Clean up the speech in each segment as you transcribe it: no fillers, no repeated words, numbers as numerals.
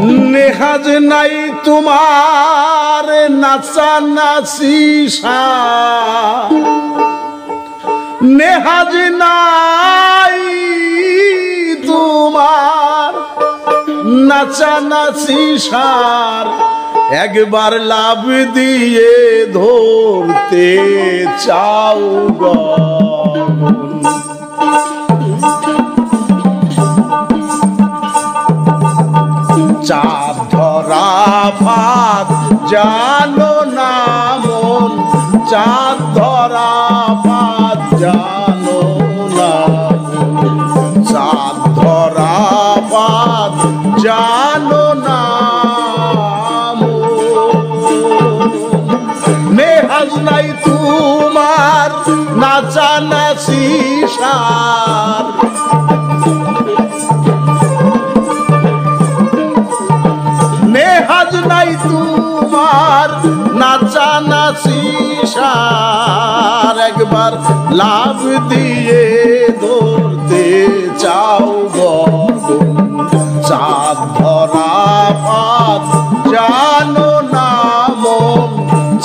নেহাজ নাই তোমার নাচানাচি নেহাজ নাই তোমার নাচানাচি সার একবার লাভ দিয়ে ধরতে চাও গগন চাঁদ ধরা ফাঁদ জানো না মন চাঁদ ধরা ফাঁদ জানো না চাঁদ ধরা ফাঁদ জানো না নেহাজ নাই তোমার নাচানাচি সার নেহাজ নাই তোমার নাচানাচি সার একবার লাভ দিয়ে ধরতে চাও গগন চাঁদ ধরা ফাঁদ জানো না মন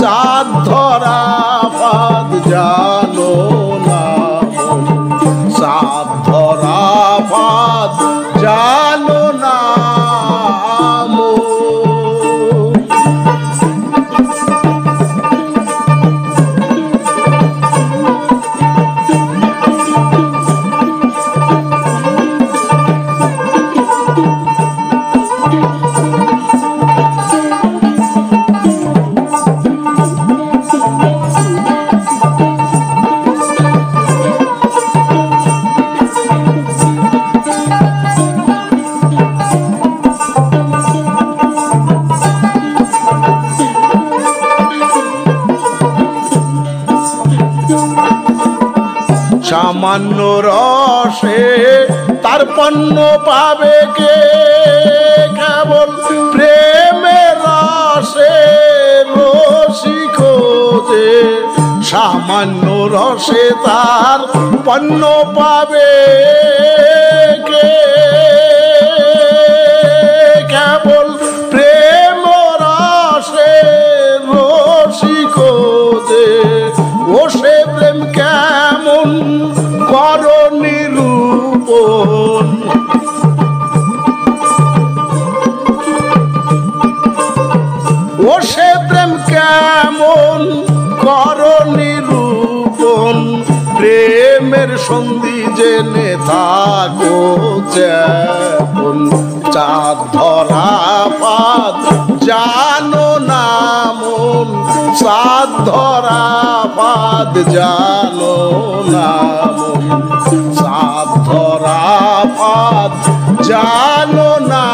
চাঁদ ধরা ফাঁদ জানো না মন চাঁদ ধরা ফাঁদ জানো না সামান্য রসে তার পণ্য পাবে কে কেবল প্রেমের রসে রসিক যে সামান্য রসে তার পণ্য পাবে কে কেবল প্রেম রসে রসিক যে ও সে প্রেম কেমন কর নিরূপণ ও সে প্রেম কেমন কর নিরূপণ প্রেমের সন্ধি জেনে থাকো যেমন চাঁদ ধরা ফাঁদ জানো না মন চাঁদ ধরা ফাঁদ জানো না মন চাঁদ ধরা ফাঁদ জানো না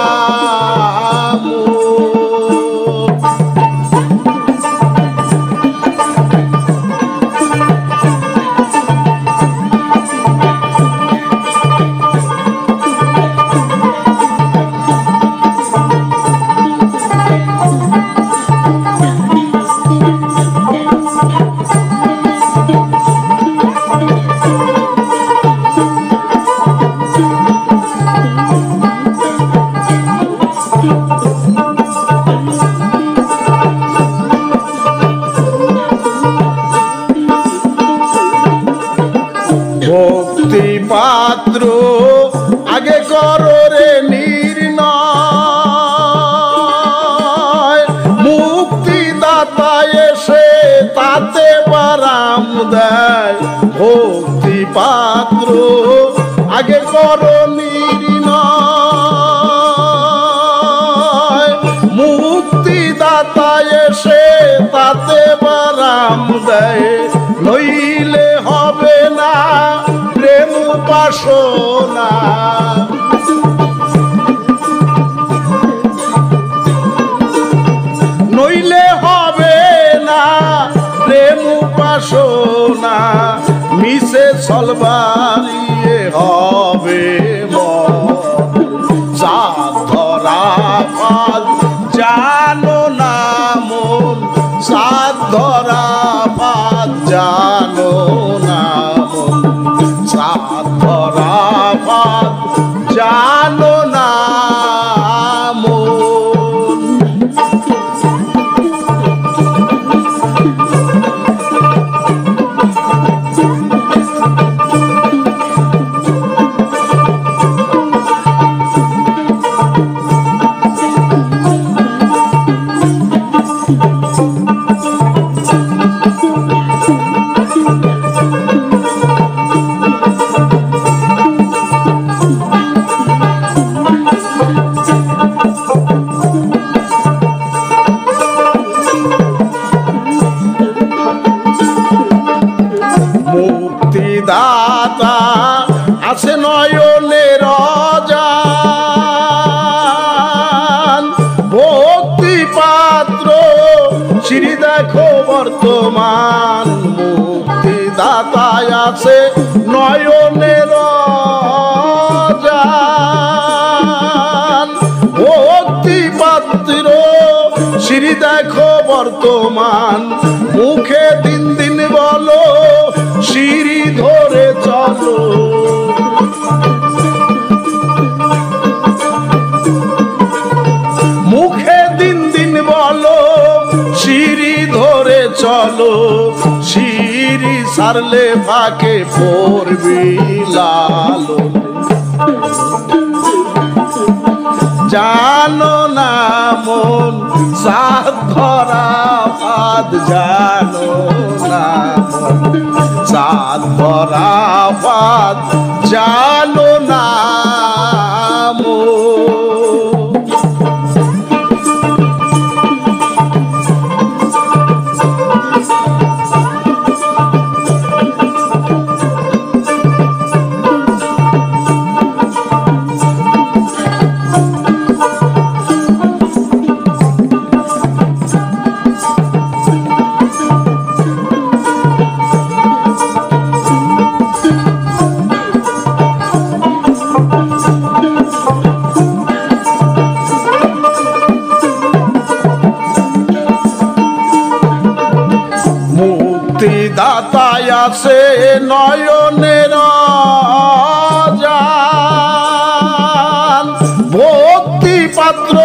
শ্রী দেখো বর্তমান মুক্তিদাতায় আছে নয়নের ভক্তি পাত্র শ্রী দেখো বর্তমান মুখে দিন দিন বলো সিঁড়ি ধরে চলো মুখে দিন দিন বলো সিঁড়ি ধরে চলো সিঁড়ি সারলে ফাঁকে পড়বি লালো জানো না মন সাত ধরা পাদ জানো না মন সাত ধরা পাদ জানো না মন মুক্তিদাতায় আছে নয়নের ভক্তি পাত্র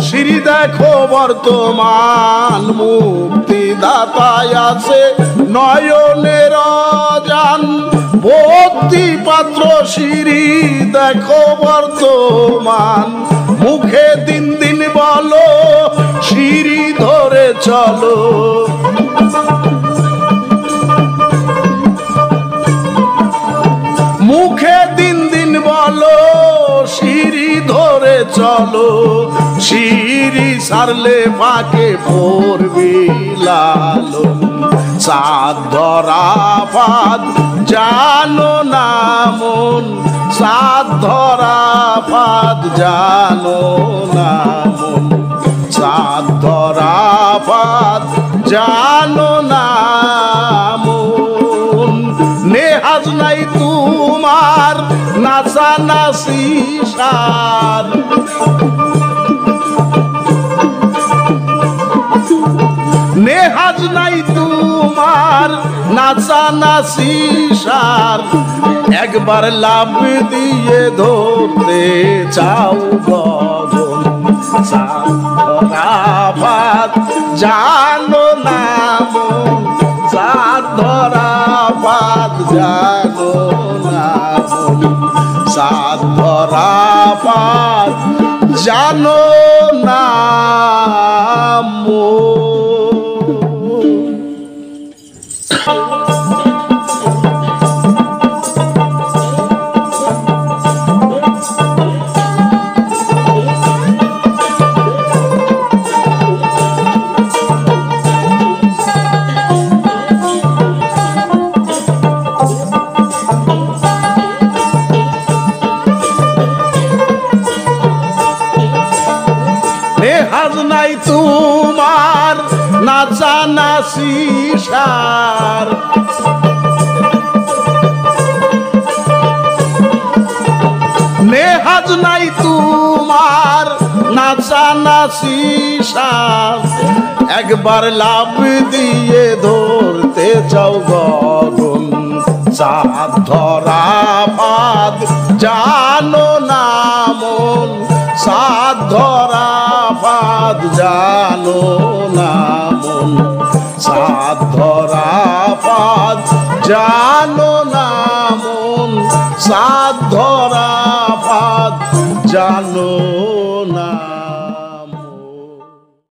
শ্রী দেখো বর্তমান মুক্তিদাতায় আছে নয়নের ভক্তি পাত্র শ্রী দেখো বর্তমান মুখে দিন দিন বলো সিঁড়ি ধরে চলো মুখে দিন দিন বলো সিঁড়ি ধরে চলো সিঁড়ি সারলে ফাঁকে পড়বি লালন সাত ধরা পাদ জানো না মন সাত ধরা পাদ জানো না মন সাত ধরা পাদ জানো না মন নেহাজ নাই তোমার নাচানাচি সার নেহাজ নাই তোমার নাচানাচি সার একবার লাভ দিয়ে ধরতে চাও গগন সাধরা ভাত জানো না মন সাধরা ভাত জানো না মন সাধরা ভাত জানো না মন নেহাজ নাই তোমার নাচানাচি সার নেহাজ নাই তোমার নাচানাচি সার একবার লাভ দিয়ে ধরতে চাও গগন চাঁদ ধরা পাদ জানো না মন সাত ধরা পাদ জানো না মন সাত ধরা পাদ জানো না মন সাত ধরা পাদ জানো